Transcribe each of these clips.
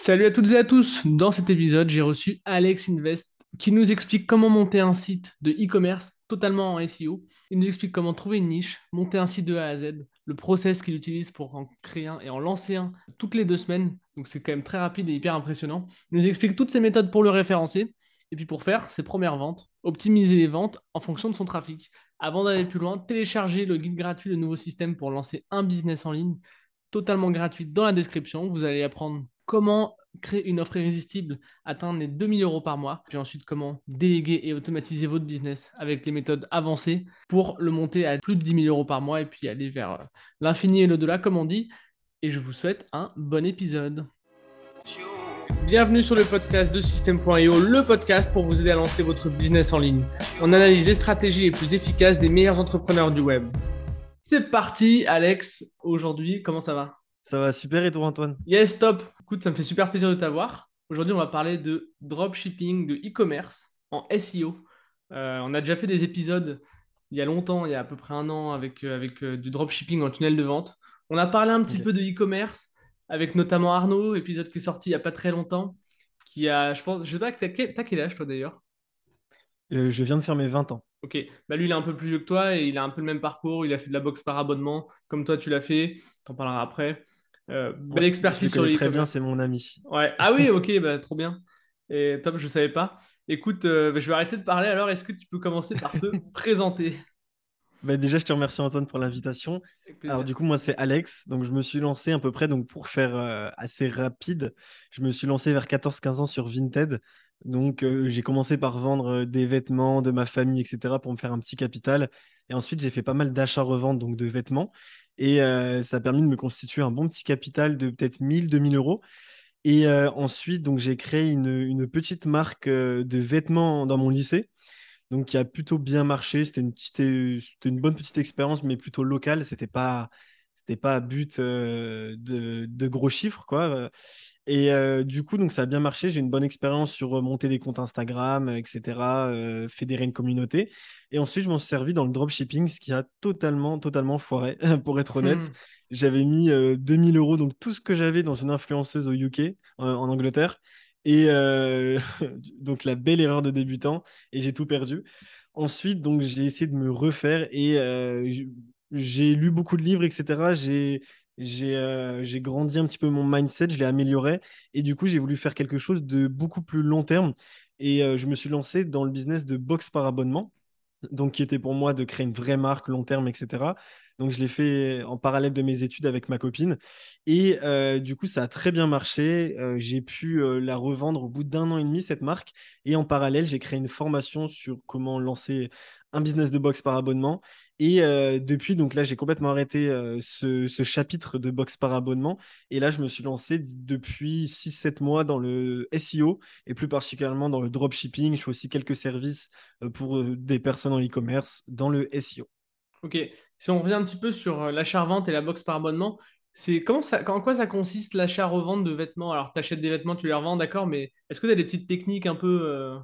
Salut à toutes et à tous. Dans cet épisode, j'ai reçu Alex Invest qui nous explique comment monter un site de e-commerce totalement en SEO. Il nous explique comment trouver une niche, monter un site de A à Z, le process qu'il utilise pour en créer un et en lancer un toutes les 2 semaines. Donc c'est quand même très rapide et hyper impressionnant. Il nous explique toutes ses méthodes pour le référencer et puis pour faire ses premières ventes, optimiser les ventes en fonction de son trafic. Avant d'aller plus loin, téléchargez le guide gratuit, le nouveau système pour lancer un business en ligne totalement gratuite dans la description. Vous allez apprendre comment créer une offre irrésistible, atteindre les 2 000 € par mois, puis ensuite comment déléguer et automatiser votre business avec les méthodes avancées pour le monter à plus de 10 000 € par mois et puis aller vers l'infini et l'au-delà, comme on dit. Et je vous souhaite un bon épisode. Bienvenue sur le podcast de System.io, le podcast pour vous aider à lancer votre business en ligne. On analyse les stratégies les plus efficaces des meilleurs entrepreneurs du web. C'est parti, Alex. Aujourd'hui, comment ça va? Ça va super et toi Antoine? Yes, top. Écoute, ça me fait super plaisir de t'avoir. Aujourd'hui, on va parler de dropshipping, de e-commerce en SEO. On a déjà fait des épisodes il y a longtemps, il y a à peu près un an, avec du dropshipping en tunnel de vente. On a parlé un petit Ok. peu de e-commerce avec notamment Arnaud, épisode qui est sorti il n'y a pas très longtemps, qui a, je pense, je sais pas, t'as quel âge toi d'ailleurs? Je viens de faire mes 20 ans. Ok, bah lui il est un peu plus vieux que toi et il a un peu le même parcours. Il a fait de la boxe par abonnement, comme toi tu l'as fait. T'en parleras après. Belle Ouais, je le expertise sur connais le très bien, e-commerce. c'est mon ami. Ouais. Ah oui, ok, bah, trop bien. Et top, je savais pas. Écoute, bah, je vais arrêter de parler alors. Est-ce que tu peux commencer par te présenter? Bah, déjà, je te remercie Antoine pour l'invitation. Avec Alors plaisir. du coup, moi c'est Alex, donc je me suis lancé à peu près, donc pour faire assez rapide, je me suis lancé vers 14-15 ans sur Vinted. Donc j'ai commencé par vendre des vêtements de ma famille, etc. pour me faire un petit capital. Et ensuite, j'ai fait pas mal d'achats-reventes donc de vêtements. Et ça a permis de me constituer un bon petit capital de peut-être 1000-2000 euros. Et ensuite, donc, j'ai créé une petite marque de vêtements dans mon lycée, donc qui a plutôt bien marché. C'était une bonne petite expérience, mais plutôt locale. C'était pas à but de gros chiffres, quoi. Et du coup, donc ça a bien marché. J'ai une bonne expérience sur monter des comptes Instagram, etc., fédérer une communauté. Et ensuite, je m'en suis servi dans le dropshipping, ce qui a totalement foiré, pour être honnête. Hmm. J'avais mis 2000 euros, donc tout ce que j'avais dans une influenceuse au UK, en Angleterre. Et donc la belle erreur de débutant, et j'ai tout perdu. Ensuite, donc j'ai essayé de me refaire et j'ai lu beaucoup de livres, etc. J'ai grandi un petit peu mon mindset, je l'ai amélioré et du coup, j'ai voulu faire quelque chose de beaucoup plus long terme et je me suis lancé dans le business de box par abonnement, donc qui était pour moi de créer une vraie marque long terme, etc. Donc, je l'ai fait en parallèle de mes études avec ma copine. Et du coup, ça a très bien marché. J'ai pu la revendre au bout d'un an et demi, cette marque. Et en parallèle, j'ai créé une formation sur comment lancer un business de box par abonnement. Et depuis, donc là, j'ai complètement arrêté ce chapitre de box par abonnement. Et là, je me suis lancé depuis 6-7 mois dans le SEO et plus particulièrement dans le dropshipping. Je fais aussi quelques services pour des personnes en e-commerce dans le SEO. Ok. Si on revient un petit peu sur l'achat-revente et la box par abonnement, c'est comment ça, en quoi ça consiste l'achat-revente de vêtements? Alors, tu achètes des vêtements, tu les revends, d'accord, mais est-ce que tu as des petites techniques un peu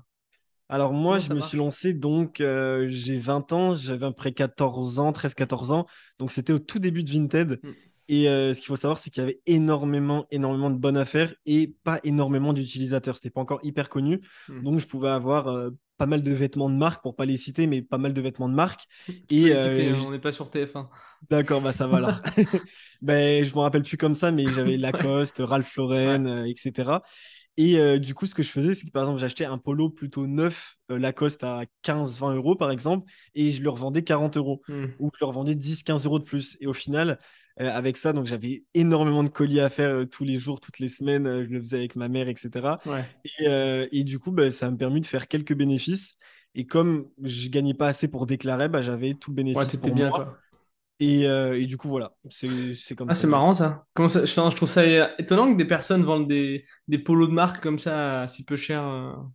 Alors moi, comment je ça me suis marche? lancé, donc j'ai 20 ans, j'avais à peu près 14 ans, 13-14 ans, donc c'était au tout début de Vinted. Hmm. Et ce qu'il faut savoir, c'est qu'il y avait énormément de bonnes affaires et pas énormément d'utilisateurs. C'était pas encore hyper connu, Hmm. donc je pouvais avoir pas mal de vêtements de marque, pour pas les citer, mais pas mal de vêtements de marque. Tu peux Et les citer, hein, on n'est pas sur TF1. d'accord, bah ça va alors. Ben, je me rappelle plus comme ça, mais j'avais Ouais. Lacoste, Ralph Ouais. Lauren, etc. Et du coup, ce que je faisais, c'est que par exemple, j'achetais un polo plutôt neuf, Lacoste à 15-20 euros par exemple, et je le revendais 40 euros, Hmm. ou je le revendais 10-15 euros de plus. Et au final, avec ça, donc j'avais énormément de colis à faire tous les jours, toutes les semaines, je le faisais avec ma mère, etc. Ouais. Et du coup, bah, ça m'a permis de faire quelques bénéfices. Et comme je gagnais pas assez pour déclarer, bah, j'avais tout le Ouais, bénéfice t'étais pour bien, moi. quoi. Et du coup, voilà, c'est comme Ah, ça c'est que j'ai marrant fait. ça. Comment ça... enfin, je trouve ça étonnant que des personnes vendent des polos de marque comme ça si peu cher.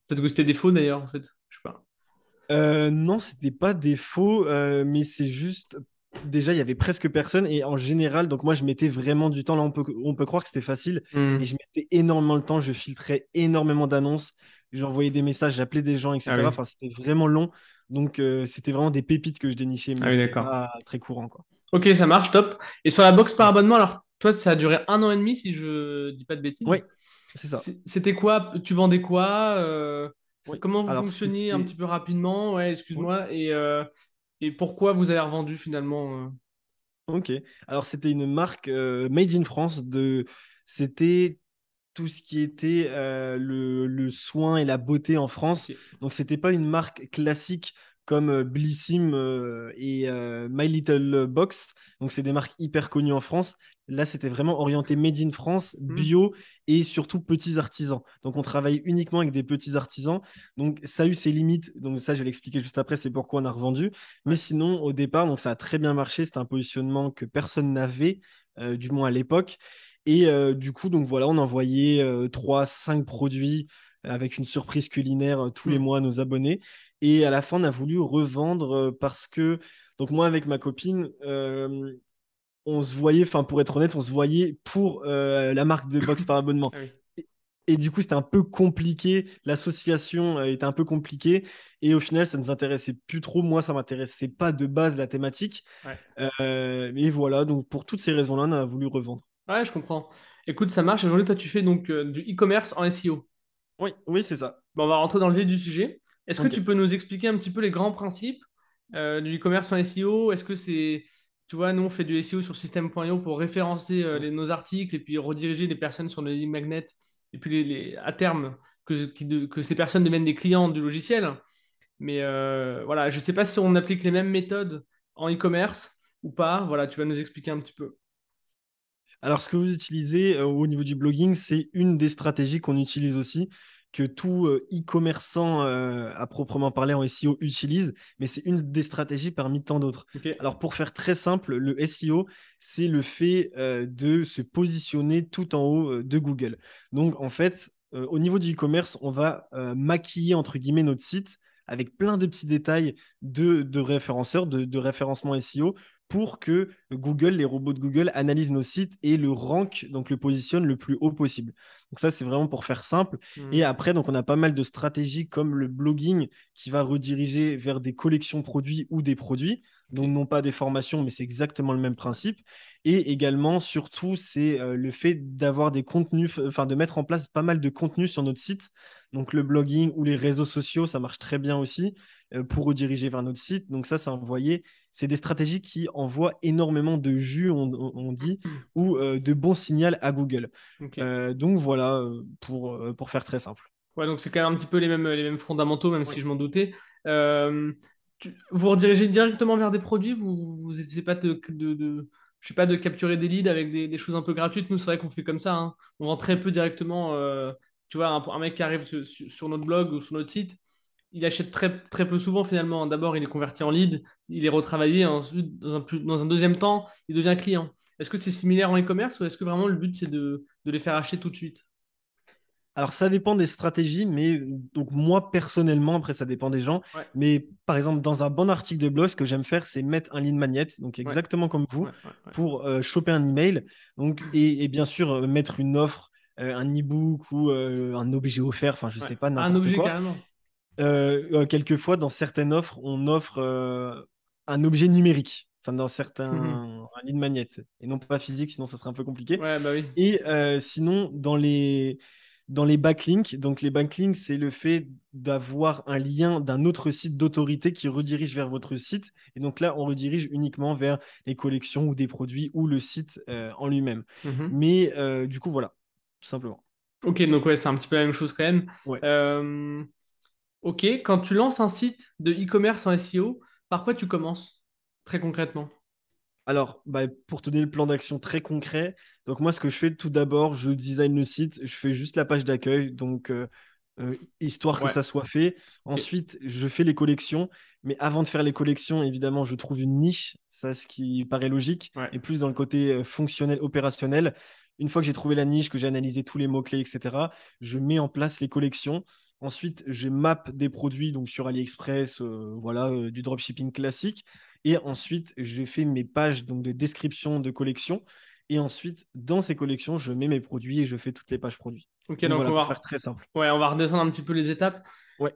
Peut-être que c'était des faux d'ailleurs, en fait. Je sais pas. Non, c'était pas des faux, mais c'est juste. Déjà, il y avait presque personne et en général, donc moi, je mettais vraiment du temps. Là, on peut croire que c'était facile, mais Hmm. je mettais énormément de temps. Je filtrais énormément d'annonces. J'envoyais des messages, j'appelais des gens, Ah etc. oui. Enfin, c'était vraiment long. Donc, c'était vraiment des pépites que je dénichais, Ah mais oui, c'était d'accord. pas très courant, quoi. Ok, ça marche, top. Et sur la box par abonnement, alors toi, ça a duré un an et demi, si je dis pas de bêtises. Ouais. C'est ça. C'était quoi? Tu vendais quoi? Oui. Comment vous Alors, fonctionniez un c'était. petit peu rapidement? Ouais, Oui. excuse-moi. Et pourquoi vous avez revendu finalement? Ok. Alors, c'était une marque made in France. C'était tout ce qui était le soin et la beauté en Ok. France. Donc, c'était pas une marque classique comme Blissim et My Little Box. Donc, c'est des marques hyper connues en France. Là, c'était vraiment orienté Made in France, Hmm. bio et surtout petits artisans. Donc, on travaille uniquement avec des petits artisans. Donc, ça a eu ses limites. Donc, ça, je vais l'expliquer juste après. C'est pourquoi on a revendu. Mais Ouais. sinon, au départ, donc, ça a très bien marché. C'était un positionnement que personne n'avait, du moins à l'époque. Et du coup, donc voilà, on envoyait 3, 5 produits avec une surprise culinaire tous les Hmm. mois à nos abonnés. Et à la fin, on a voulu revendre parce que, donc moi, avec ma copine, on se voyait, enfin, pour être honnête, on se voyait pour la marque de box par abonnement. Ah oui. Et du coup, c'était un peu compliqué. L'association était un peu compliquée. Et au final, ça ne nous intéressait plus trop. Moi, ça ne m'intéressait pas de base la thématique. Ouais. Mais voilà, donc pour toutes ces raisons-là, on a voulu revendre. Ouais, je comprends. Écoute, ça marche. Aujourd'hui, toi, tu fais donc du e-commerce en SEO. Oui, oui, c'est ça. Bon, on va rentrer dans le vif du sujet. Est-ce que Ok. tu peux nous expliquer un petit peu les grands principes du e-commerce en SEO? Est-ce que c'est, tu vois, nous, on fait du SEO sur système.io pour référencer nos articles et puis rediriger les personnes sur le lead magnet et puis à terme que ces personnes deviennent des clients du logiciel. Mais voilà, je ne sais pas si on applique les mêmes méthodes en e-commerce ou pas. Voilà, tu vas nous expliquer un petit peu. Alors, ce que vous utilisez au niveau du blogging, c'est une des stratégies qu'on utilise aussi, que tout e-commerçant à proprement parler en SEO utilise, mais c'est une des stratégies parmi tant d'autres. Ok. Alors, pour faire très simple, le SEO, c'est le fait de se positionner tout en haut de Google. Donc, en fait, au niveau du e-commerce, on va maquiller, entre guillemets, notre site avec plein de petits détails de référenceurs, de référencement SEO, pour que Google, les robots de Google, analysent nos sites et le rank, donc le positionne le plus haut possible. Donc ça, c'est vraiment pour faire simple. Et Hmm. après, donc on a pas mal de stratégies comme le blogging qui va rediriger vers des collections produits ou des produits. Ok. Donc non pas des formations, mais c'est exactement le même principe. Et également, surtout, c'est le fait d'avoir des contenus, enfin de mettre en place pas mal de contenus sur notre site. Donc le blogging ou les réseaux sociaux, ça marche très bien aussi pour rediriger vers notre site. Donc ça envoyé, c'est des stratégies qui envoient énormément de jus, on dit, ou de bons signaux à Google. Ok. Donc voilà, pour faire très simple. Ouais, donc c'est quand même un petit peu les mêmes fondamentaux, même si Oui. je m'en doutais. Euh, vous redirigez directement vers des produits, vous essayez pas je sais pas, de capturer des leads avec des choses un peu gratuites. Nous, c'est vrai qu'on fait comme ça, hein. On vend très peu directement. Tu vois, un mec qui arrive sur notre blog ou sur notre site, il achète très peu souvent finalement. D'abord, il est converti en lead, il est retravaillé, ensuite, dans un deuxième temps, il devient client. Est-ce que c'est similaire en e-commerce ou est-ce que vraiment le but, c'est de les faire acheter tout de suite? Alors, ça dépend des stratégies, mais donc moi personnellement, après ça dépend des gens, Ouais, mais par exemple, dans un bon article de blog, ce que j'aime faire, c'est mettre un lead magnet, donc ouais, exactement comme vous, ouais. pour choper un email, donc, et bien sûr mettre une offre, un e-book ou un objet offert, enfin je Ouais. sais pas, Ah, un n'importe objet quoi. carrément. Quelquefois, dans certaines offres, on offre un objet numérique, enfin dans certains, Mhm. un lead magnet, et non pas physique, sinon ça serait un peu compliqué. Ouais, bah oui. Et sinon, dans les backlinks, donc les backlinks, c'est le fait d'avoir un lien d'un autre site d'autorité qui redirige vers votre site. Et donc là, on redirige uniquement vers les collections ou des produits ou le site en lui-même. Mhm. Mais du coup, voilà, tout simplement. Ok, donc ouais, c'est un petit peu la même chose quand même. Ouais. Euh, ok, quand tu lances un site de e-commerce en SEO, par quoi tu commences? Très concrètement. Alors, bah, pour te donner le plan d'action très concret, donc moi, ce que je fais tout d'abord, je design le site, je fais juste la page d'accueil, donc histoire que Ouais, ça soit fait. ok. Ensuite, je fais les collections, mais avant de faire les collections, évidemment, je trouve une niche, ça, ce qui paraît logique, Ouais. et plus dans le côté fonctionnel, opérationnel. Une fois que j'ai trouvé la niche, que j'ai analysé tous les mots-clés, etc., je mets en place les collections. Ensuite, je map des produits donc sur AliExpress, voilà, du dropshipping classique. Et ensuite, je fais mes pages donc, de description de collection. Et ensuite, dans ces collections, je mets mes produits et je fais toutes les pages produits. Ok, Donc donc voilà, pour faire très simple. ouais, on va redescendre un petit peu les étapes. Ouais,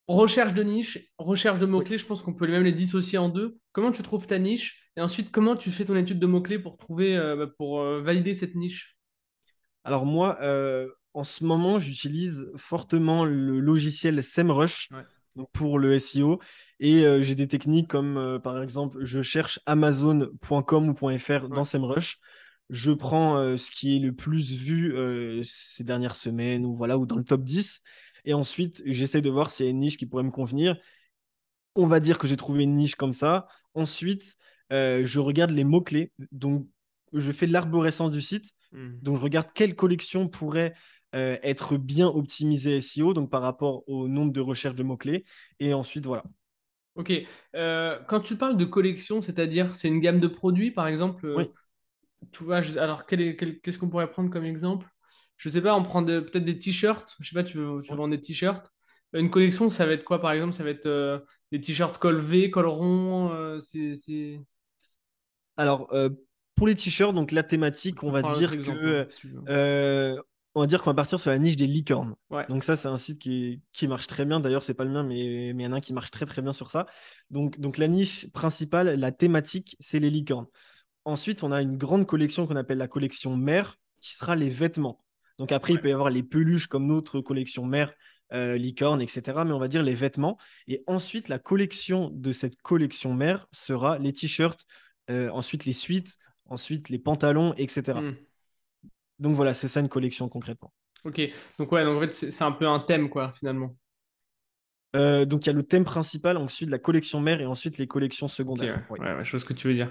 Recherche de niche, recherche de oui. mots-clés, je pense qu'on peut même les dissocier en deux. Comment tu trouves ta niche? Et ensuite, comment tu fais ton étude de mots-clés pour trouver, pour valider cette niche? Alors moi, En ce moment, j'utilise fortement le logiciel SEMrush Ouais. donc pour le SEO. Et j'ai des techniques comme, par exemple, je cherche amazon.com ou .fr dans Ouais. SEMrush. Je prends ce qui est le plus vu ces dernières semaines ou, voilà, ou dans le top 10. Et ensuite, j'essaie de voir s'il y a une niche qui pourrait me convenir. On va dire que j'ai trouvé une niche comme ça. Ensuite, je regarde les mots-clés. Donc, je fais l'arborescence du site. Hmm. Donc, je regarde quelle collection pourrait être bien optimisée SEO, donc par rapport au nombre de recherches de mots-clés. Et ensuite, voilà. Ok. Quand tu parles de collection, c'est-à-dire c'est une gamme de produits, par exemple, Oui. tu vois, alors qu'est-ce qu'on pourrait prendre comme exemple? Je sais pas, on prend peut-être des t-shirts. Je sais pas, tu Oui. vends des t-shirts. Une collection, ça va être quoi, par exemple? Ça va être des t-shirts col V, col rond. Alors, pour les t-shirts, donc la Je thématique, peux prendre un autre exemple, hein, si tu veux. euh, on va dire qu'on va partir sur la niche des licornes. Ouais. Donc ça, c'est un site qui marche très bien. D'ailleurs, c'est pas le mien, mais il y en a un qui marche très très bien sur ça. Donc la niche principale, la thématique, c'est les licornes. Ensuite, on a une grande collection qu'on appelle la collection mère, qui sera les vêtements. Donc après, il Ouais. peut y avoir les peluches comme notre collection mère, licorne, etc. Mais on va dire les vêtements. Et ensuite, la collection de cette collection mère sera les t-shirts, ensuite les suites, ensuite les pantalons, etc. Hmm. Donc voilà, c'est ça une collection concrètement. Ok. Donc ouais, donc en fait, c'est un peu un thème, quoi, finalement. Donc il y a le thème principal, ensuite la collection mère et ensuite les collections Ok, ouais, secondaires. Oui, ouais, ouais, je vois ce que tu veux dire.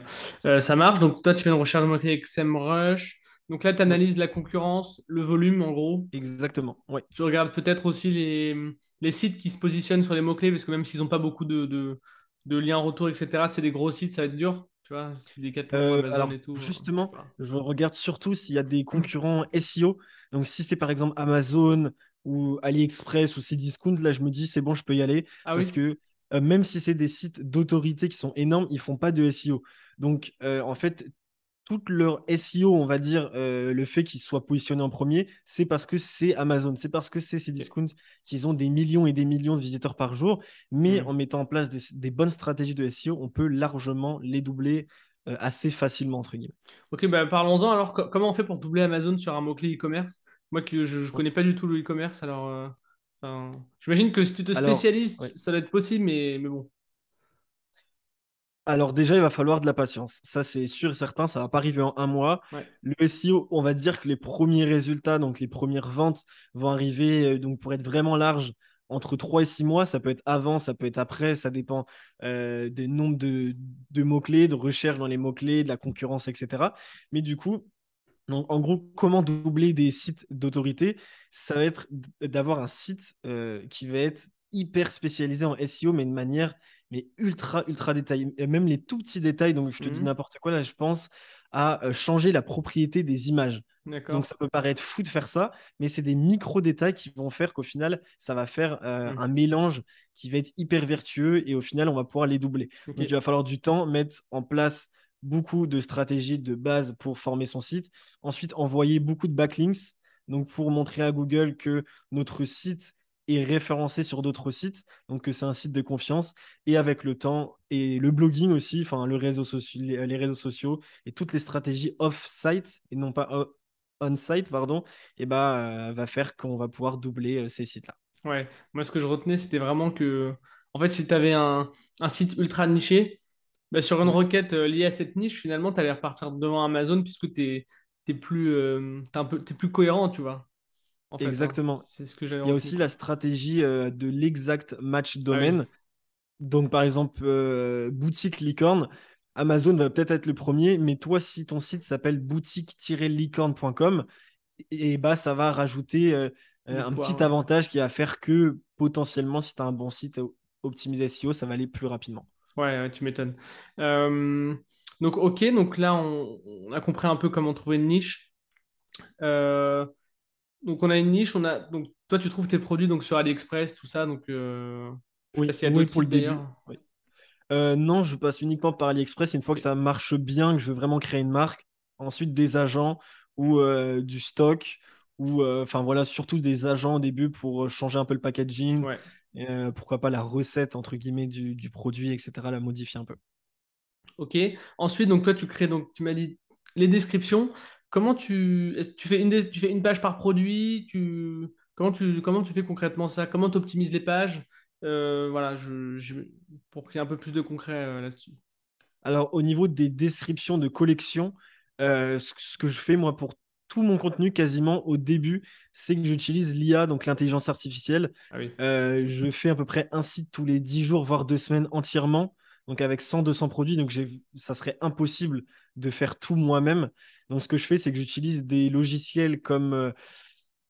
Ça marche. Donc, toi, tu fais une recherche de mots-clés avec SEMrush. Donc là, tu oui, analyses la concurrence, le volume, en gros. exactement. Oui. Tu regardes peut-être aussi les sites qui se positionnent sur les mots-clés, parce que même s'ils n'ont pas beaucoup de liens retour, etc., c'est des gros sites, ça va être dur. Tu vois, c'est Decathlon, Amazon et Alors, tout. Je sais justement, pas. je regarde surtout s'il y a des concurrents SEO. Donc, si c'est par exemple Amazon ou AliExpress ou Cdiscount, là, je me dis, c'est bon, je peux y aller. Ah Parce oui? que même si c'est des sites d'autorité qui sont énormes, ils font pas de SEO. Donc, en fait, tout leur SEO, on va dire, le fait qu'ils soient positionnés en premier, c'est parce que c'est Amazon, c'est parce que c'est Ok. Cdiscount qu'ils ont des millions et des millions de visiteurs par jour. Mais en Hmm. mettant en place des bonnes stratégies de SEO, on peut largement les doubler assez facilement, entre guillemets. Ok, bah parlons-en alors. Comment on fait pour doubler Amazon sur un mot-clé e-commerce? Moi, je Ouais. connais pas du tout le e-commerce, alors enfin, j'imagine que si tu te Alors, spécialises, ouais. ça doit être possible, mais bon. Alors déjà, il va falloir de la patience. Ça, c'est sûr et certain, ça va pas arriver en un mois. Ouais. Le SEO, on va dire que les premiers résultats, donc les premières ventes, vont arriver, donc pour être vraiment large, entre 3 et 6 mois. Ça peut être avant, ça peut être après, ça dépend des nombres de mots-clés, de recherche dans les mots-clés, de la concurrence, etc. Mais du coup, donc, en gros, comment doubler des sites d'autorité? Ça va être d'avoir un site qui va être hyper spécialisé en SEO, mais de manière ultra, ultra détaillée. Et même les tout petits détails, donc je te dis Mhm. n'importe quoi, là, je pense à changer la propriété des images. Donc, D'accord. ça peut paraître fou de faire ça, mais c'est des micro-détails qui vont faire qu'au final, ça va faire Mhm. un mélange qui va être hyper vertueux et au final, on va pouvoir les doubler. Ok. Donc, il va falloir du temps, mettre en place beaucoup de stratégies de base pour former son site. Ensuite, envoyer beaucoup de backlinks, donc pour montrer à Google que notre site est référencé sur d'autres sites, donc que c'est un site de confiance. Et avec le temps, et le blogging aussi, enfin les réseaux sociaux et toutes les stratégies off-site et non pas on-site, pardon, et va faire qu'on va pouvoir doubler ces sites-là. Ouais. Moi, ce que je retenais, c'était vraiment que, en fait, si tu avais un site ultra niché, bah, sur une Oui, requête liée à cette niche, finalement, tu allais repartir devant Amazon puisque t'es plus cohérent, tu vois, en fait, hein. exactement. C'est ce que j'avais Il y a retenu, aussi la quoi. stratégie de l'exact match Ah oui. domaine. Donc, par exemple, boutique licorne, Amazon va peut-être être le premier, mais toi, si ton site s'appelle boutique-licorne.com, et bah, ça va rajouter Du un poids, petit ouais. avantage qui va faire que potentiellement, si tu as un bon site optimisé SEO, ça va aller plus rapidement. Ouais, ouais, tu m'étonnes. Euh, donc, ok, donc là, on a compris un peu comment trouver une niche. Euh, donc, on a une niche, donc toi, tu trouves tes produits donc sur AliExpress, tout ça. Donc, je sais pas Oui, s'il y a oui, d'autres pour le sites début. d'ailleurs. Oui. Non, je passe uniquement par AliExpress. Une fois que Ok. ça marche bien, que je veux vraiment créer une marque, ensuite des agents ou du stock, ou enfin voilà, surtout des agents au début pour changer un peu le packaging, Ouais. pourquoi pas la recette entre guillemets du produit, etc., la modifier un peu. Ok. Ensuite, donc toi, tu crées, donc tu m'as dit les descriptions. tu fais une page par produit, comment tu fais concrètement ça? Comment tu optimises les pages? Voilà, pour qu'il y ait un peu plus de concret là-dessus. Alors, au niveau des descriptions de collection, ce que je fais, moi, pour tout mon contenu, quasiment au début, c'est que j'utilise l'IA, donc l'intelligence artificielle. Ah oui. Je fais à peu près un site tous les 10 jours, voire 2 semaines entièrement, donc avec 100-200 produits. Donc, ça serait impossible de faire tout moi-même. Donc, ce que je fais, c'est que j'utilise des logiciels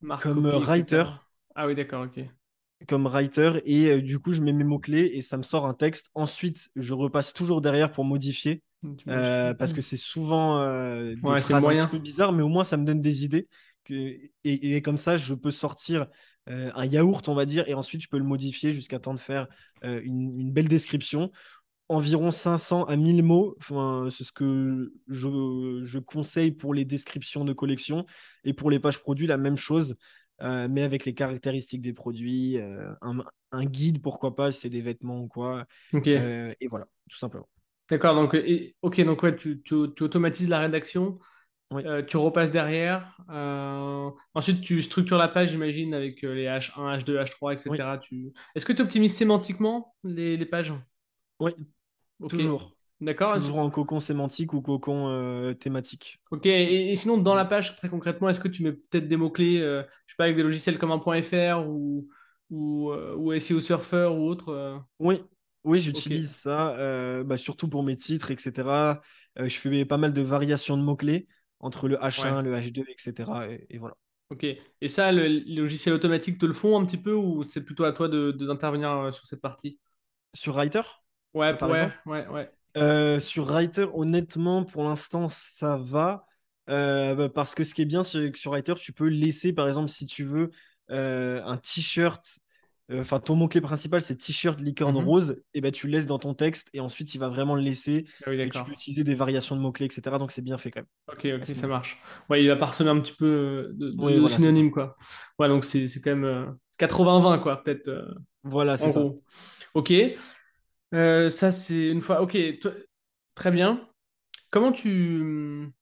Marque, comme copie, Writer etc. Ah oui, d'accord, ok. et du coup je mets mes mots-clés et ça me sort un texte. Ensuite, je repasse toujours derrière pour modifier Tu modifies. parce que c'est souvent des Ouais, c'est le phrases un petit moyen. peu bizarres, mais au moins ça me donne des idées et comme ça je peux sortir un yaourt, on va dire, et ensuite je peux le modifier jusqu'à temps de faire une belle description. Environ 500 à 1000 mots, enfin, c'est ce que je conseille pour les descriptions de collection. Et pour les pages produits, la même chose, mais avec les caractéristiques des produits, un guide, pourquoi pas, si c'est des vêtements ou quoi. Ok. Et voilà, tout simplement. D'accord, donc, ok, donc ouais, tu automatises la rédaction, Oui, tu repasses derrière. Ensuite, tu structures la page, j'imagine, avec les H1, H2, H3, oui, etc. Est-ce que tu optimises sémantiquement les pages? oui, Ok, toujours. d'accord. Toujours en cocon sémantique ou cocon thématique. Ok, et sinon, dans la page, très concrètement, est-ce que tu mets peut-être des mots-clés, je sais pas, avec des logiciels comme un point .fr ou SEO Surfer ou autre Oui, oui, Ok, j'utilise ça, bah, surtout pour mes titres, etc. Je fais pas mal de variations de mots-clés entre le ouais, H1, le H2, etc. Et voilà. ok. Et ça, les logiciels automatiques te le font un petit peu ou c'est plutôt à toi d'intervenir sur cette partie? Sur Writer, Ouais, par ouais, exemple? ouais, ouais. Sur Writer, honnêtement, pour l'instant, ça va. Bah, parce que ce qui est bien sur Writer, tu peux laisser, par exemple, si tu veux, un t-shirt. Enfin, ton mot-clé principal, c'est t-shirt licorne Mhm. rose. Et ben, tu le laisses dans ton texte et ensuite, il va vraiment le laisser. Ah oui, Et tu peux d'accord. utiliser des variations de mots-clés, etc. Donc, c'est bien fait quand même Ok, à ok, ce ça niveau-là. marche. Ouais, il va parsemer un petit peu Oui, de voilà, c'est ça. synonymes, quoi. Ouais, donc c'est quand même 80-20, quoi, peut-être, Voilà, en c'est ça. gros. Ok. Ça, c'est une fois. Ok, très bien. Comment tu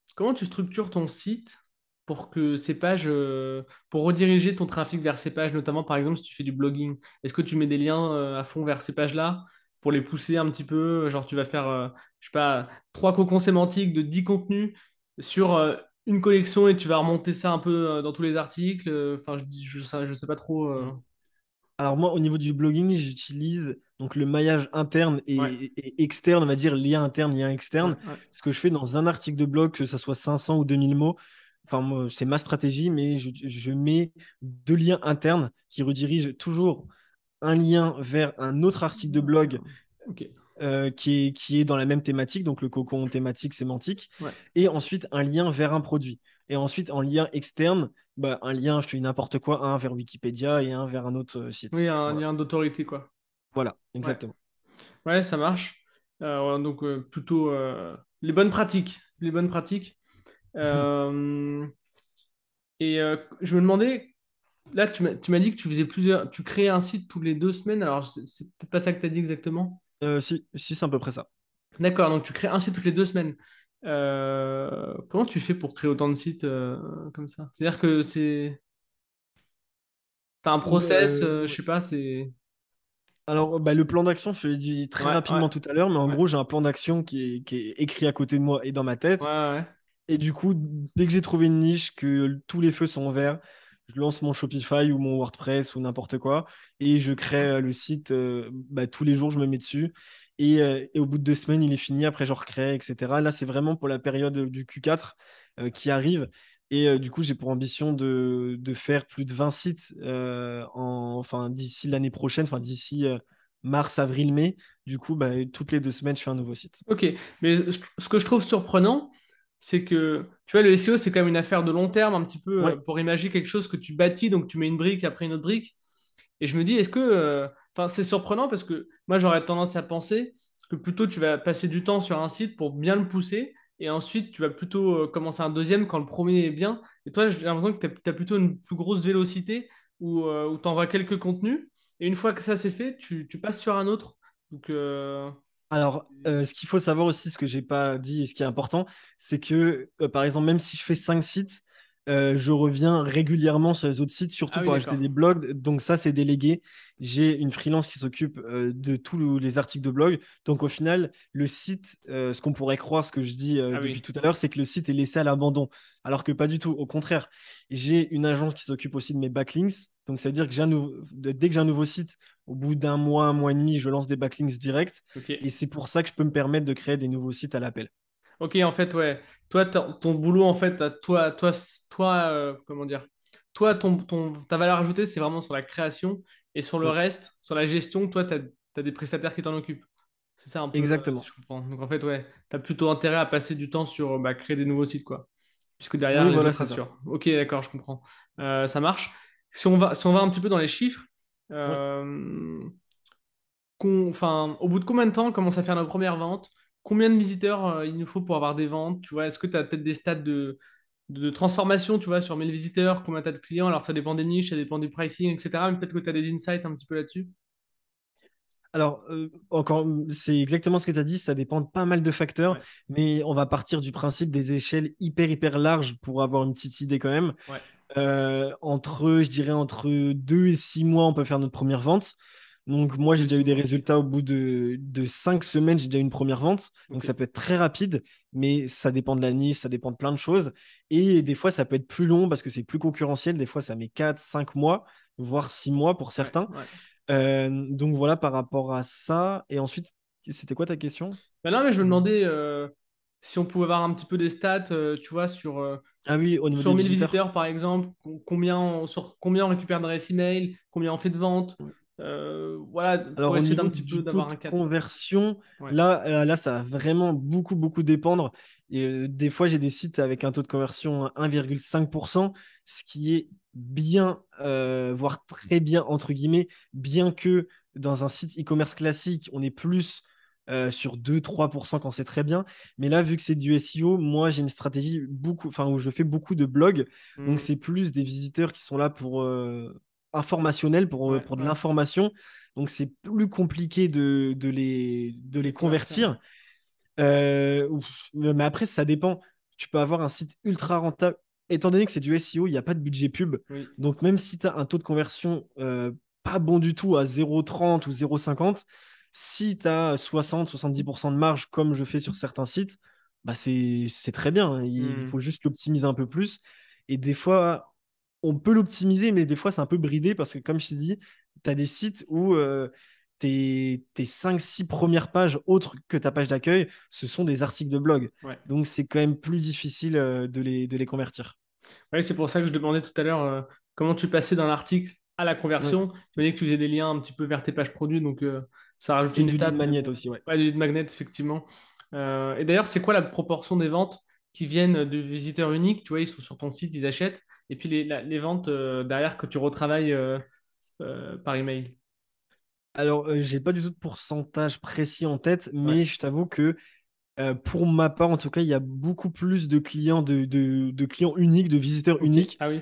structures ton site pour que ces pages, pour rediriger ton trafic vers ces pages, notamment par exemple si tu fais du blogging, est-ce que tu mets des liens à fond vers ces pages-là pour les pousser un petit peu? Genre tu vas faire, je sais pas, trois cocons sémantiques de 10 contenus sur une collection et tu vas remonter ça un peu dans tous les articles. Enfin, je sais pas trop. Mm. Alors moi, au niveau du blogging, j'utilise donc le maillage interne Ouais, et externe, on va dire lien interne, lien ouais, externe. ouais. Ce que je fais dans un article de blog, que ce soit 500 ou 2000 mots, enfin moi, c'est ma stratégie, mais je mets deux liens internes qui redirigent toujours un lien vers un autre article de blog Ok, qui est dans la même thématique, donc le cocon thématique sémantique, ouais. et ensuite un lien vers un produit. Et ensuite, en lien externe, bah, un lien, je te dis n'importe quoi, un vers Wikipédia et un vers un autre site. Oui, un Voilà, lien d'autorité, quoi. voilà, Ouais. exactement. Ouais, ça marche. Ouais, donc plutôt les bonnes pratiques, les bonnes pratiques. Euh, je me demandais, là tu m'as dit que tu faisais tu créais un site tous les 2 semaines. Alors c'est peut-être pas ça que tu as dit exactement. Si, c'est à peu près ça. D'accord, donc tu crées un site toutes les 2 semaines. Comment tu fais pour créer autant de sites comme ça? C'est-à-dire que t'as un process, je Ouais. sais pas, c'est. Alors, bah, le plan d'action, je te l'ai dit très Ouais, ouais, rapidement tout à l'heure, mais en ouais, gros, j'ai un plan d'action qui est écrit à côté de moi et dans ma ouais, tête. ouais. Et du coup, dès que j'ai trouvé une niche, que tous les feux sont verts, je lance mon Shopify ou mon WordPress ou n'importe quoi et je crée le site. Bah, tous les jours, je me mets dessus. Et au bout de 2 semaines, il est fini. Après, je recrée, etc. Là, c'est vraiment pour la période du Q4 qui arrive. Et du coup, j'ai pour ambition de faire plus de 20 sites enfin, d'ici l'année prochaine, enfin, d'ici mars, avril, mai. Du coup, bah, toutes les 2 semaines, je fais un nouveau site. Ok, mais ce que je trouve surprenant, c'est que, tu vois, le SEO, c'est quand même une affaire de long terme, un petit peu Ouais. pour imaginer quelque chose que tu bâtis, donc tu mets une brique après une autre brique. Et je me dis, enfin, c'est surprenant parce que moi, j'aurais tendance à penser que plutôt tu vas passer du temps sur un site pour bien le pousser, et ensuite tu vas plutôt commencer un deuxième quand le premier est bien. Et toi, j'ai l'impression que tu as plutôt une plus grosse vélocité où tu envoies quelques contenus, et une fois que ça c'est fait, tu passes sur un autre. Donc, Alors, ce qu'il faut savoir aussi, ce que j'ai pas dit et ce qui est important, c'est que, par exemple, même si je fais 5 sites, je reviens régulièrement sur les autres sites, Ah surtout oui, pour ajouter d'accord. des blogs. Donc ça, c'est délégué. J'ai une freelance qui s'occupe de tous les articles de blog. Donc au final, le site, ce qu'on pourrait croire, ce que je dis Ah depuis oui. tout à l'heure, c'est que le site est laissé à l'abandon. Alors que pas du tout. Au contraire, j'ai une agence qui s'occupe aussi de mes backlinks. Donc ça veut dire que dès que j'ai un nouveau site, au bout d'un mois et demi, je lance des backlinks directs. Ok. Et c'est pour ça que je peux me permettre de créer des nouveaux sites à l'appel. Ok, en fait, ouais. Toi, ton boulot, en fait, comment dire? Toi, ta valeur ajoutée, c'est vraiment sur la création et sur le Oui, reste, sur la gestion, toi, tu as des prestataires qui t'en occupent. C'est ça un peu, si exactement. je comprends. Donc, en fait, ouais, tu as plutôt intérêt à passer du temps sur bah, créer des nouveaux sites, quoi. Puisque derrière, Oui, les voilà, autres c'est ça. assurent. Ok, d'accord, je comprends. Ça marche. Si on va un petit peu dans les chiffres, Oui. euh, enfin, au bout de combien de temps on commence à faire nos premières ventes? Combien de visiteurs il nous faut pour avoir des ventes? Tu vois, est-ce que tu as peut-être des stades de transformation, tu vois, sur 1000 visiteurs, combien tu as de clients? Alors, ça dépend des niches, ça dépend du pricing, etc. Mais peut-être que tu as des insights un petit peu là-dessus. Alors, encore, c'est exactement ce que tu as dit, ça dépend de pas mal de facteurs, Ouais, mais on va partir du principe des échelles hyper, hyper larges pour avoir une petite idée quand même. ouais, Je dirais, entre 2 et 6 mois, on peut faire notre première vente. Donc, moi, j'ai deux, déjà six eu des mois, ok. résultats au bout de 5 semaines, j'ai déjà eu une première vente. Donc, Ok, ça peut être très rapide, mais ça dépend de la niche, ça dépend de plein de choses. Et des fois, ça peut être plus long parce que c'est plus concurrentiel. Des fois, ça met 4 5 mois, voire 6 mois pour ouais, certains. ouais. Donc, voilà par rapport à ça. Et ensuite, c'était quoi ta question? Ben non, mais je me Ou- demandais si on pouvait avoir un petit peu des stats, tu vois, Ah oui, au niveau sur des 1000 visiteurs. visiteurs, par exemple, combien on récupère d'adresses email, combien on fait de ventes, voilà, Alors, pour au essayer d'un niveau petit peu du taux d'avoir de un cadre. conversion, Ouais. là, ça va vraiment beaucoup, beaucoup dépendre. Et des fois, j'ai des sites avec un taux de conversion à 1,5%, ce qui est bien, voire très bien, entre guillemets, bien que dans un site e-commerce classique, on est plus sur 2-3% quand c'est très bien. Mais là, vu que c'est du SEO, moi, j'ai une stratégie enfin, où je fais beaucoup de blogs. Donc, Hmm. c'est plus des visiteurs qui sont là pour informationnel, Ouais, pour de ouais. l'information. Donc, c'est plus compliqué de les Les convertir, ouais. convertir. Mais après, ça dépend. Tu peux avoir un site ultra rentable. Étant donné que c'est du SEO, il n'y a pas de budget pub. Oui. Donc, même si tu as un taux de conversion pas bon du tout à 0,30 ou 0,50, si tu as 60-70% de marge, comme je fais sur certains sites, bah c'est très bien. Il Hmm. faut juste l'optimiser un peu plus. Et des fois, on peut l'optimiser, mais des fois, c'est un peu bridé parce que, comme je t'ai dit, tu as des sites où tes 5-6 premières pages, autres que ta page d'accueil, ce sont des articles de blog. Ouais. Donc, c'est quand même plus difficile de les convertir. Ouais, c'est pour ça que je demandais tout à l'heure comment tu passais d'un article à la Oui. conversion. Tu m'as dit que tu faisais des liens un petit peu vers tes pages produits, donc ça rajoute Et une du lead étape, mais magnet bon. aussi, ouais. Ouais, du lead magnet, effectivement. Et d'ailleurs, c'est quoi la proportion des ventes qui viennent de visiteurs uniques? Tu vois, ils sont sur ton site, ils achètent, et puis les ventes derrière que tu retravailles par email. Alors, j'ai pas du tout de pourcentage précis en tête, Ouais. mais je t'avoue que pour ma part, en tout cas, il y a beaucoup plus de clients, de clients uniques, de visiteurs Ok. uniques. Ah oui.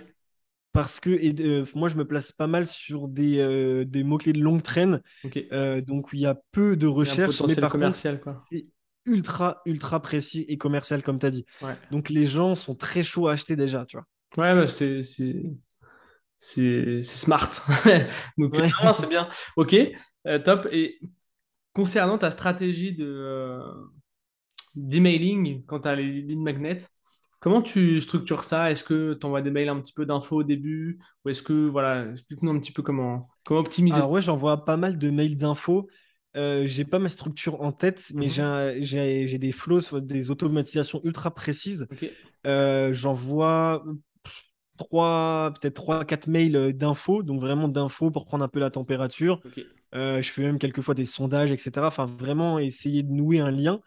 Parce que moi, je me place pas mal sur des mots-clés de longue traîne, Ok. Il donc où il y a peu de y a un recherche, mais potentiel par contre, commercial, quoi. c'est ultra, ultra précis et commercial, comme tu as dit. Ouais. Donc les gens sont très chauds à acheter déjà, tu vois. Ouais, bah, c'est smart. Donc, Ouais. non, c'est bien. Ok, top. Et concernant ta stratégie d'emailing, quand tu as les lead magnets, comment tu structures ça? Est-ce que tu envoies des mails un petit peu d'infos au début? Ou est-ce que, voilà, explique-nous un petit peu comment optimiser Alors ça. ouais, j'envoie pas mal de mails d'infos. J'ai pas ma structure en tête, mais Mhm. j'ai des flows, des automatisations ultra précises. Ok, J'envoie peut-être 3 4 mails d'infos, donc vraiment d'infos pour prendre un peu la température. ok. Je fais même quelquefois des sondages, etc. Enfin, vraiment essayer de nouer un lien.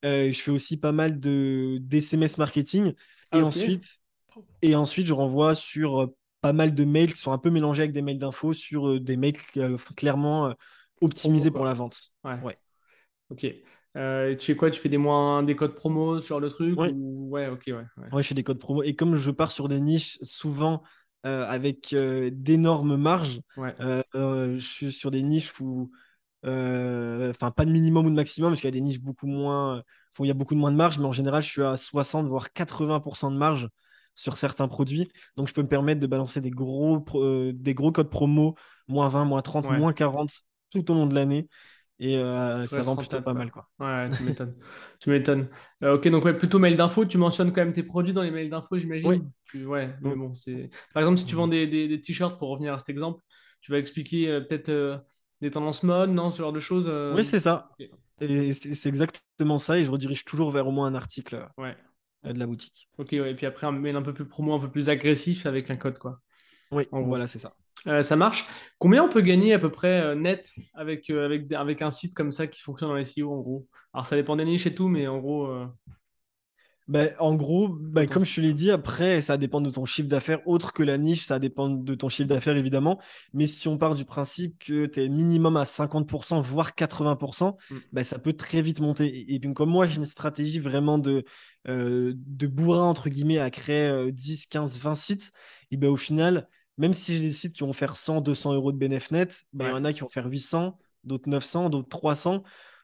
Je fais aussi pas mal d'SMS marketing. Ah, Et ok. ensuite, et ensuite, je renvoie sur pas mal de mails qui sont un peu mélangés avec des mails d'infos sur des mails clairement Promo, optimisés pour la quoi. vente. Ouais, Ouais. ok. Et tu fais quoi? Tu fais des codes promo, ce genre de truc? Ouais. Ou... Ouais, ok, ouais. Ouais. Ouais, je fais des codes promo. Et comme je pars sur des niches souvent avec d'énormes marges, Ouais. je suis sur des niches où Enfin, pas de minimum ou de maximum, parce qu'il y a des niches beaucoup moins, il y a beaucoup de moins de marge, mais en général, je suis à 60 voire 80% de marge sur certains produits. Donc, je peux me permettre de balancer des gros codes promo, -20, -30, Ouais. -40 tout au long de l'année. Et Tout ça reste vend plutôt rentable, pas quoi. mal, quoi. Ouais, tu m'étonnes. Tu m'étonnes. Ok, donc ouais, plutôt mail d'info. Tu mentionnes quand même tes produits dans les mails d'info, Oui. j'imagine. Ouais, mais Mm. bon, c'est. Par exemple, si tu vends des t-shirts, pour revenir à cet exemple, tu vas expliquer peut-être des tendances mode, non, ce genre de choses. Oui, c'est ça. Ok. Et c'est exactement ça. Et je redirige toujours vers au moins un article Ouais. de la boutique. Ok, ouais. Et puis après, un mail un peu plus promo, un peu plus agressif avec un code, quoi. Oui, En gros. voilà, c'est ça. Ça marche. Combien on peut gagner à peu près net avec un site comme ça qui fonctionne dans les SEO, en gros? Alors, ça dépend des niches et tout, mais en gros, Ben, en gros, comme je te l'ai potentiel. dit, après, ça dépend de ton chiffre d'affaires. Autre que la niche, ça dépend de ton chiffre d'affaires, évidemment. Mais si on part du principe que tu es minimum à 50%, voire 80%, ben, ça peut très vite monter. Et puis, comme moi, j'ai une stratégie vraiment de bourrin, entre guillemets, à créer 10, 15, 20 sites, et ben, au final, même si j'ai des sites qui vont faire 100, 200 euros de bénéfice net, ben, il y Ouais, en a qui vont faire 800, d'autres 900, d'autres 300.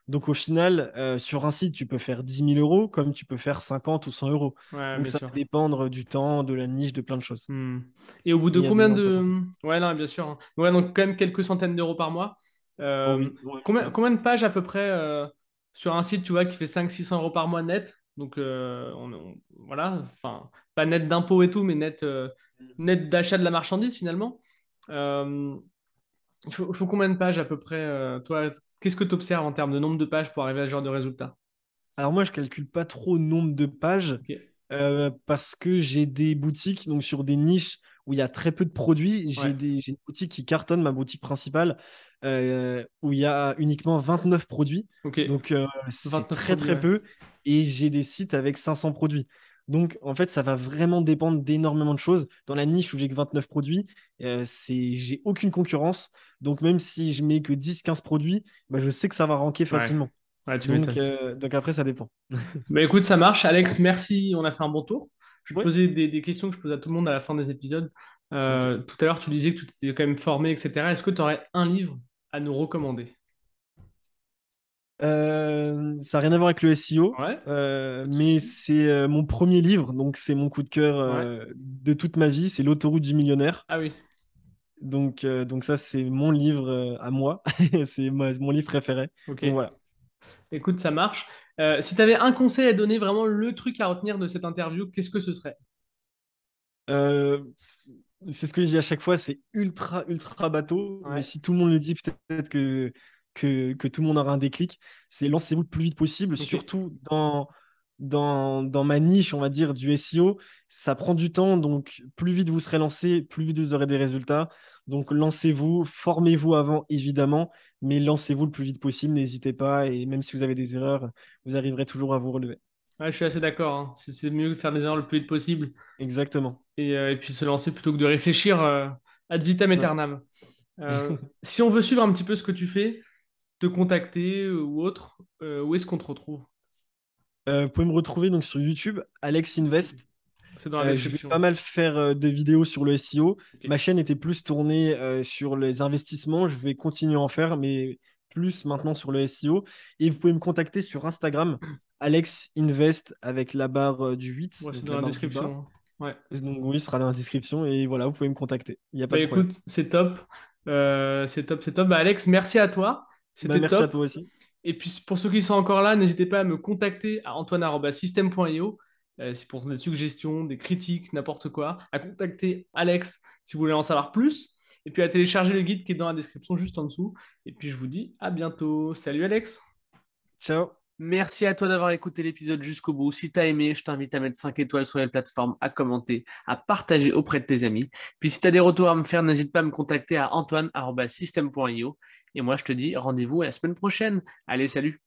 Donc au final, sur un site, tu peux faire 10 000 euros comme tu peux faire 50 ou 100 euros. ouais, Donc bien ça sûr. va dépendre du temps, de la niche, de plein de choses. Hmm. Et au bout de Mais il y a combien d'énormes de... potentiels. Ouais, non, bien sûr, hein. Ouais, donc quand même quelques centaines d'euros par mois. Oh Euh, oui, ouais, quand même. combien de pages à peu près sur un site, tu vois, qui fait 500-600 euros par mois net? Donc, voilà, enfin, pas net d'impôts et tout, mais net d'achat de la marchandise finalement. Euh, il faut combien de pages à peu près toi, qu'est-ce que tu observes en termes de nombre de pages pour arriver à ce genre de résultat? Alors moi, je calcule pas trop le nombre de pages Ok, parce que j'ai des boutiques, donc sur des niches où il y a très peu de produits. ouais, J'ai une boutique qui cartonne, ma boutique principale, où il y a uniquement 29 produits. ok. Donc c'est 29 très produits, très ouais. peu. Et j'ai des sites avec 500 produits. Donc en fait, ça va vraiment dépendre d'énormément de choses. Dans la niche où j'ai que 29 produits, j'ai aucune concurrence. Donc même si je mets que 10, 15 produits, bah, je sais que ça va ranker Ouais, facilement. ouais, tu m'étonnes. Donc après, ça dépend. Bah écoute, ça marche. Alex, merci. On a fait un bon tour. Je vais te Oui, poser des questions que je pose à tout le monde à la fin des épisodes. ok. Tout à l'heure, tu disais que tu t'étais quand même formé, etc. Est-ce que tu aurais un livre à nous recommander? Ça n'a rien à voir avec le SEO, Ouais, pas de mais souci. c'est mon premier livre, donc c'est mon coup de cœur Ouais. de toute ma vie, c'est L'autoroute du millionnaire. Ah oui. Donc ça, c'est mon livre à moi, c'est mon livre préféré. Ok. Donc voilà. Écoute, ça marche. Si tu avais un conseil à donner, vraiment le truc à retenir de cette interview, qu'est-ce que ce serait? Euh, c'est ce que je dis à chaque fois, c'est ultra, ultra bateau, mais Ouais. si tout le monde le dit, peut-être que tout le monde aura un déclic. C'est lancez-vous le plus vite possible, Ok. surtout dans ma niche, on va dire, du SEO. Ça prend du temps, donc plus vite vous serez lancé, plus vite vous aurez des résultats. Donc lancez-vous, formez-vous avant, évidemment, mais lancez-vous le plus vite possible, n'hésitez pas, et même si vous avez des erreurs, vous arriverez toujours à vous relever. Ouais, je suis assez d'accord, hein. C'est mieux de faire des erreurs le plus vite possible Exactement. et puis se lancer plutôt que de réfléchir ad vitam Ouais. aeternam. Si on veut suivre un petit peu ce que tu fais, te contacter ou autre, où est-ce qu'on te retrouve? Vous pouvez me retrouver donc sur YouTube, Alex Invest. C'est dans la Je vais pas description. mal faire des vidéos sur le SEO. Ok. Ma chaîne était plus tournée sur les investissements. Je vais continuer à en faire, mais plus maintenant sur le SEO. Et vous pouvez me contacter sur Instagram, Alex Invest avec la barre du 8, Ouais, c'est donc dans la la barre du bas. description, hein. Ouais. Donc oui, ce sera dans la description. Et voilà, vous pouvez me contacter. Il n'y a pas Bah de problème. écoute, c'est top. C'est top, c'est top. Bah, Alex, merci à toi. Bah, C'était merci à top. toi aussi. Et puis pour ceux qui sont encore là, n'hésitez pas à me contacter à antoine@system.io. C'est pour des suggestions, des critiques, n'importe quoi. À contacter Alex si vous voulez en savoir plus. Et puis à télécharger le guide qui est dans la description juste en dessous. Et puis je vous dis à bientôt. Salut Alex. Ciao. Merci à toi d'avoir écouté l'épisode jusqu'au bout. Si tu as aimé, je t'invite à mettre 5 étoiles sur les plateformes, à commenter, à partager auprès de tes amis. Puis si tu as des retours à me faire, n'hésite pas à me contacter à antoine@system.io. Et moi, je te dis rendez-vous à la semaine prochaine. Allez, salut!